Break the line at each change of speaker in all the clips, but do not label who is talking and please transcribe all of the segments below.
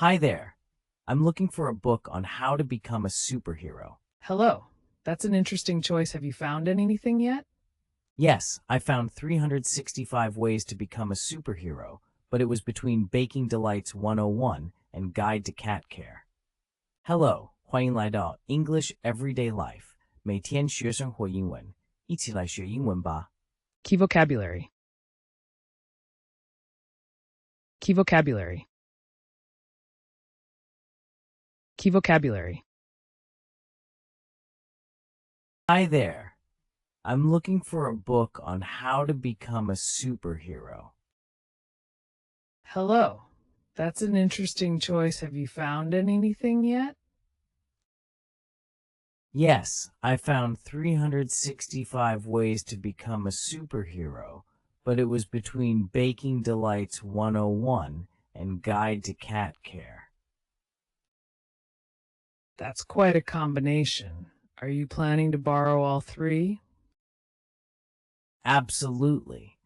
Hi there. I'm looking for a book on how to become a superhero.
Hello. That's an interesting choice. Have you found anything yet?
Yes, I found 365 ways to become a superhero, but it was between Baking Delights 101 and Guide to Cat Care. Hello, 欢迎来到 English Everyday Life. 每天学生活英文，一起来学英文吧。
Key vocabulary. Key vocabulary. Key vocabulary.
Hi there. I'm looking for a book on how to become a superhero.
Hello. That's an interesting choice. Have you found anything yet?
Yes, I found 365 ways to become a superhero, but it was between Baking Delights 101 and Guide to Cat Care.
That's quite a combination. Are you planning to borrow all three?
Absolutely.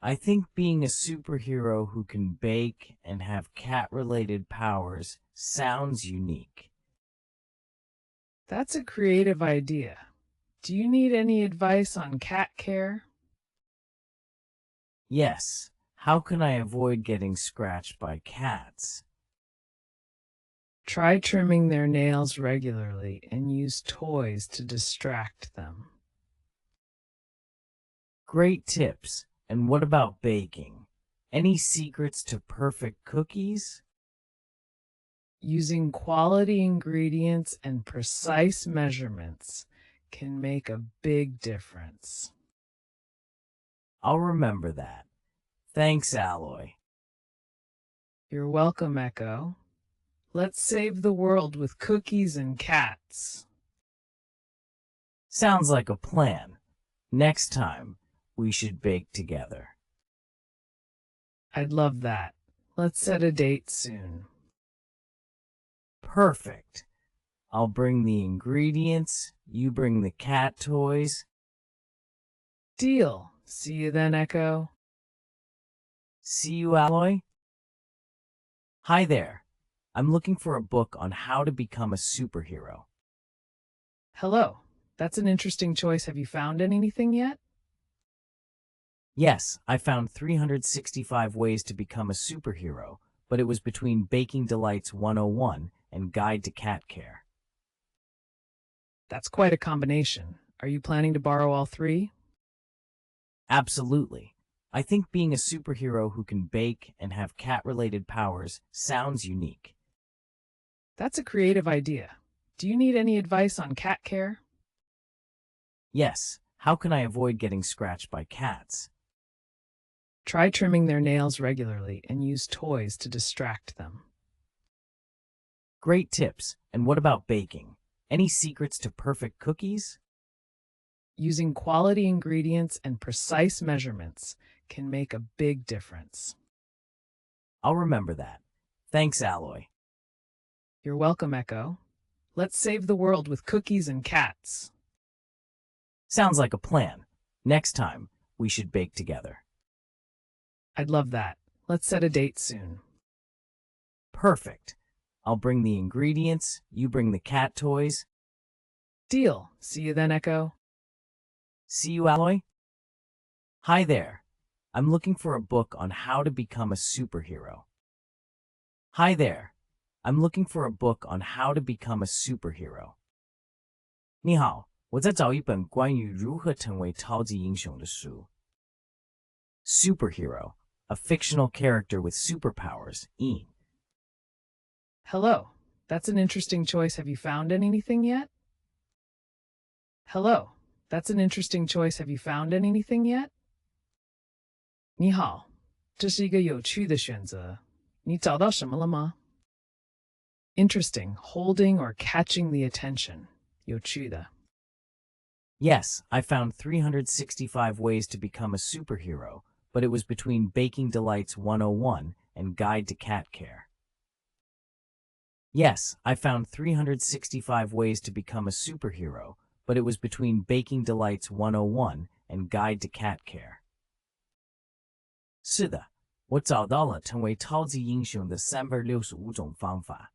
I think being a superhero who can bake and have cat-related powers sounds unique.
That's a creative idea. Do you need any advice on cat care?
Yes, how can I avoid getting scratched by cats?
Try trimming their nails regularly and use toys to distract them.
Great tips. And what about baking? Any secrets to perfect cookies?
Using quality ingredients and precise measurements can make a big difference.
I'll remember that. Thanks, Alloy.
You're welcome, Echo. Let's save the world with cookies and cats.
Sounds like a plan. Next time, we should bake together.
I'd love that. Let's set a date soon.
Perfect. I'll bring the ingredients, you bring the cat toys.
Deal. See you then, Echo.
See you, Alloy. Hi there. I'm looking for a book on how to become a superhero.
Hello. That's an interesting choice. Have you found anything yet?
Yes, I found 365 ways to become a superhero, but it was between Baking Delights 101 and Guide to Cat Care.
That's quite a combination. Are you planning to borrow all three?
Absolutely. I think being a superhero who can bake and have cat-related powers sounds unique.
That's a creative idea. Do you need any advice on cat care?
Yes, how can I avoid getting scratched by cats?
Try trimming their nails regularly and use toys to distract them.
Great tips. And what about baking? Any secrets to perfect cookies?
Using quality ingredients and precise measurements can make a big difference.
I'll remember that. Thanks, Alloy.
You're welcome, Echo. Let's save the world with cookies and cats.
Sounds like a plan. Next time, we should bake together.
I'd love that. Let's set a date soon.
Perfect. I'll bring the ingredients, you bring the cat toys.
Deal. See you then, Echo.
See you, Alloy. Hi there. I'm looking for a book on how to become a superhero. Hi there. I'm looking for a book on how to become a superhero. 你好，我在找一本关于如何成为超级英雄的书。Superhero, a fictional character with superpowers, Ian.
Hello. That's an interesting choice. Have you found anything yet? Hello. That's an interesting choice. Have you found anything yet? 你好，这是一个有趣的选择。你找到什么了吗？ Interesting, holding or catching the attention. 有趣的。
Yes, I found 365 ways to become a superhero, but it was between Baking Delights 101 and Guide to Cat Care. Yes, I found 365 ways to become a superhero, but it was between Baking Delights 101 and Guide to Cat Care. 是的，我找到了成为超级英雄的365种方法，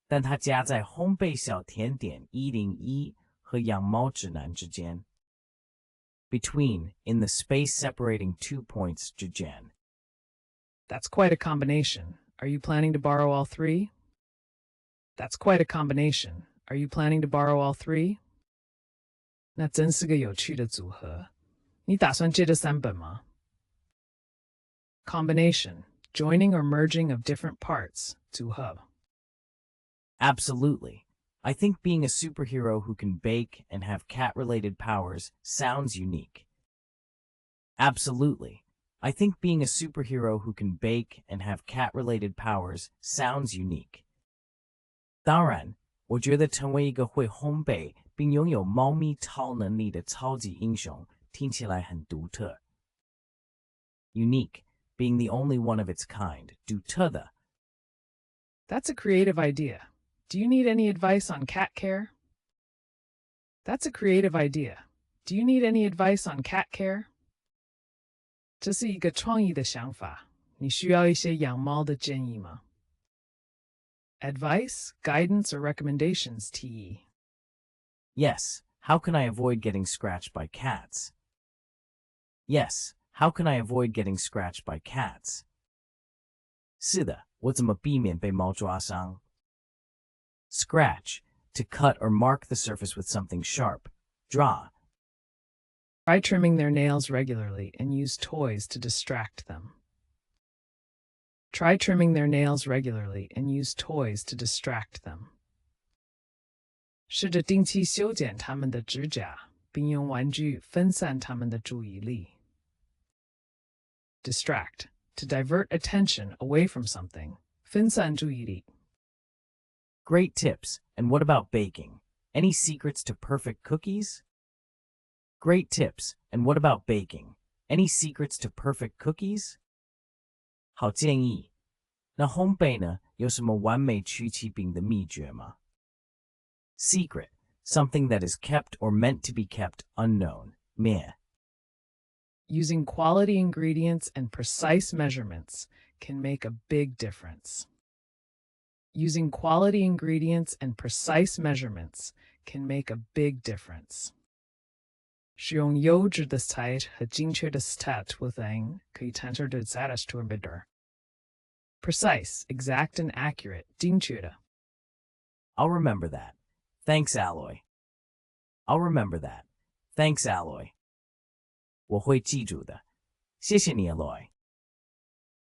但它夹在烘焙小甜点101和养猫指南之间。Between, in the space separating 2 points 之间。
That's quite a combination. Are you planning to borrow all three? That's quite a combination. Are you planning to borrow all three? 那真是个有趣的组合。你打算借这3本吗？ Combination, joining or merging of different parts, 组合。
Absolutely. I think being a superhero who can bake and have cat-related powers sounds unique. Absolutely. I think being a superhero who can bake and have cat-related powers sounds unique. 当然，我觉得成为一个会烘焙并拥有猫咪超能力的超级英雄听起来很独特。Unique, being the only one of its kind, 独特的。
That's a creative idea. Do you need any advice on cat care? That's a creative idea. Do you need any advice on cat care? 这是一个创意的想法。你需要一些养猫的建议吗？ Advice, guidance, or recommendations, TE.
Yes, how can I avoid getting scratched by cats? Yes, how can I avoid getting scratched by cats? 是的，我怎么避免被猫抓伤？ Scratch, to cut or mark the surface with something sharp. Draw.
Try trimming their nails regularly and use toys to distract them. Try trimming their nails regularly and use toys to distract them. 试着定期修剪它们的指甲，并用玩具分散它们的注意力。Distract, to divert attention away from something. 分散注意力。
Great tips. And what about baking? Any secrets to perfect cookies? Great tips. And what about baking? Any secrets to perfect cookies? 好建议。那烘焙呢？有什么完美曲奇饼的秘诀吗？ Secret, something that is kept or meant to be kept unknown. Meh.
Using quality ingredients and precise measurements can make a big difference. Using quality ingredients and precise measurements can make a big difference. 使用优质的材和精确的 stat 可以产生的 satisfier. Precise, exact, and accurate. 精确的。
I'll remember that. Thanks, Alloy. I'll remember that. Thanks, Alloy. 我会记住的。谢谢你, Alloy.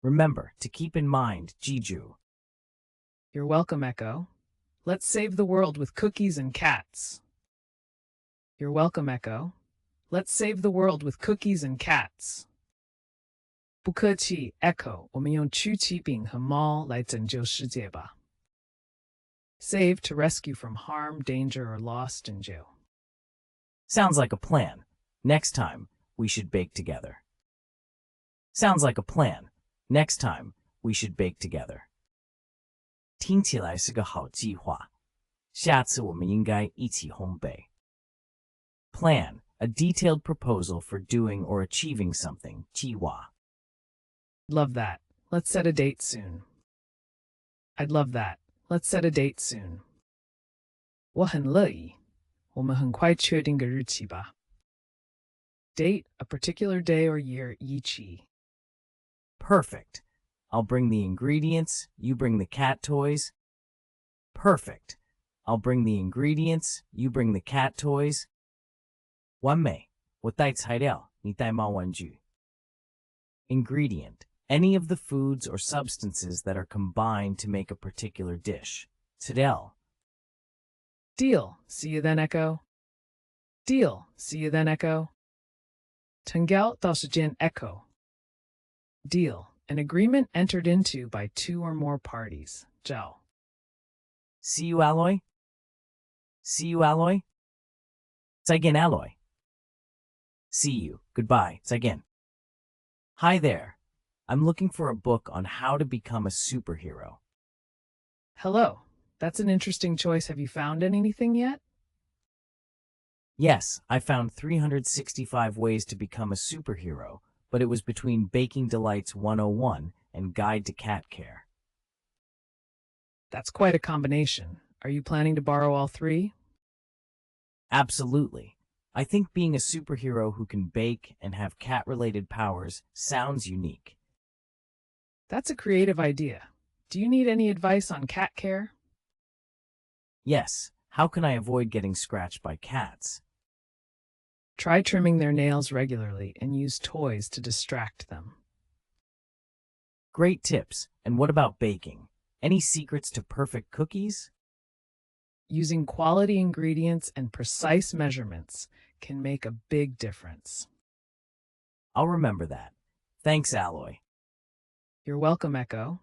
Remember to keep in mind, 记住。
You're welcome, Echo. Let's save the world with cookies and cats. You're welcome, Echo. Let's save the world with cookies and cats. 不客气, Echo. 我们用曲奇饼和猫来拯救世界吧。Save to rescue from harm, danger, or lost in jail.
Sounds like a plan. Next time, we should bake together. Sounds like a plan. Next time, we should bake together. 听起来是个好计划。下次我们应该一起烘焙。Plan, a detailed proposal for doing or achieving something. 计划。
Love that. Let's set a date soon. I'd love that. Let's set a date soon. 我很乐意。我们很快确定个日期吧。Date, a particular day or year, 一起。
Perfect. I'll bring the ingredients, you bring the cat toys. Perfect. I'll bring the ingredients, you bring the cat toys. 完美。我带材料，你带猫玩具。Ingredient, any of the foods or substances that are combined to make a particular dish. 材料。
Deal. See you then, Echo. Deal. See you then, Echo. 成交到时见, Echo. Deal. An agreement entered into by 2 or more parties. 交.
See you, Alloy? See you, Alloy? 再见, Alloy. See you. Goodbye. 再见. Hi there. I'm looking for a book on how to become a superhero.
Hello. That's an interesting choice. Have you found anything yet?
Yes, I found 365 ways to become a superhero, but it was between Baking Delights 101 and guide to cat care.
That's quite a combination. Are you planning to borrow all three?
Absolutely. I think being a superhero who can bake and have cat-related powers sounds unique.
That's a creative idea. Do you need any advice on cat care?
Yes, how can I avoid getting scratched by cats?
Try trimming their nails regularly and use toys to distract them.
Great tips. And what about baking? Any secrets to perfect cookies?
Using quality ingredients and precise measurements can make a big difference.
I'll remember that. Thanks, Alloy.
You're welcome, Echo.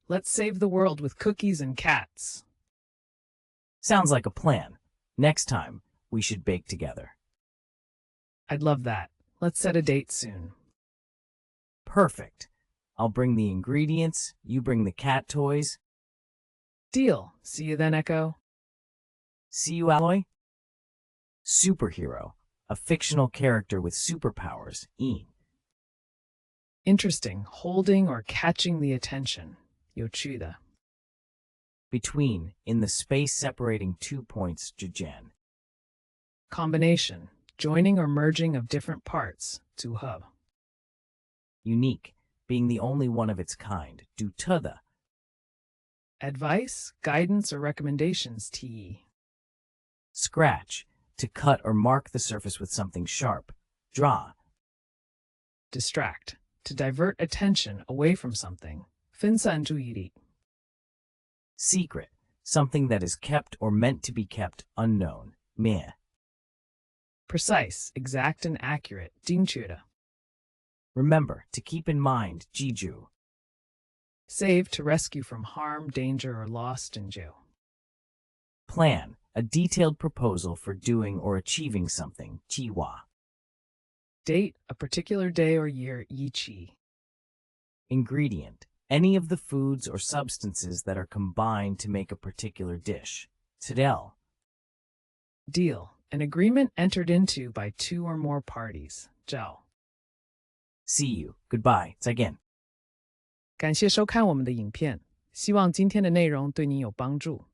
Let's save the world with cookies and cats.
Sounds like a plan. Next time, we should bake together.
I'd love that. Let's set a date soon.
Perfect. I'll bring the ingredients, you bring the cat toys.
Deal. See you then, Echo.
See you, Alloy? Superhero, a fictional character with superpowers, Ian.
Interesting. Holding or catching the attention. 有趣的.
Between, in the space separating 2 points, Jijen.
Combination. Joining or merging of different parts. 组合.
Unique, being the only one of its kind, 独特的.
Advice, guidance, or recommendations. Te.
Scratch, to cut or mark the surface with something sharp. Draw.
Distract. To divert attention away from something. 分散注意力.
Secret, something that is kept or meant to be kept unknown. Meh.
Precise, exact, and accurate. 精确的.
Remember to keep in mind, Jiju.
Save, to rescue from harm, danger, or loss. Jinju.
Plan, a detailed proposal for doing or achieving something. Jiwa.
Date, a particular day or year. Yiqi.
Ingredient, any of the foods or substances that are combined to make a particular dish. Tadel.
Deal, an agreement entered into by 2 or more parties. Zhao.
See you. Goodbye. 再见.
感谢收看我们的影片，希望今天的内容对你有帮助。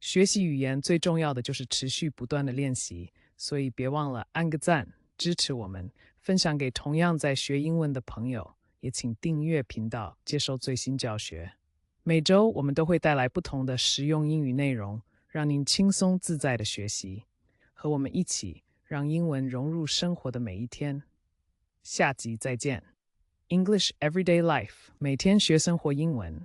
学习语言最重要的就是持续不断的练习，所以别忘了按个赞，支持我们，分享给同样在学英文的朋友，也请订阅频道，接受最新教学。每周我们都会带来不同的实用英语内容，让您轻松自在的学习。和我们一起，让英文融入生活的每一天。下集再见。English Everyday Life，每天学生活英文。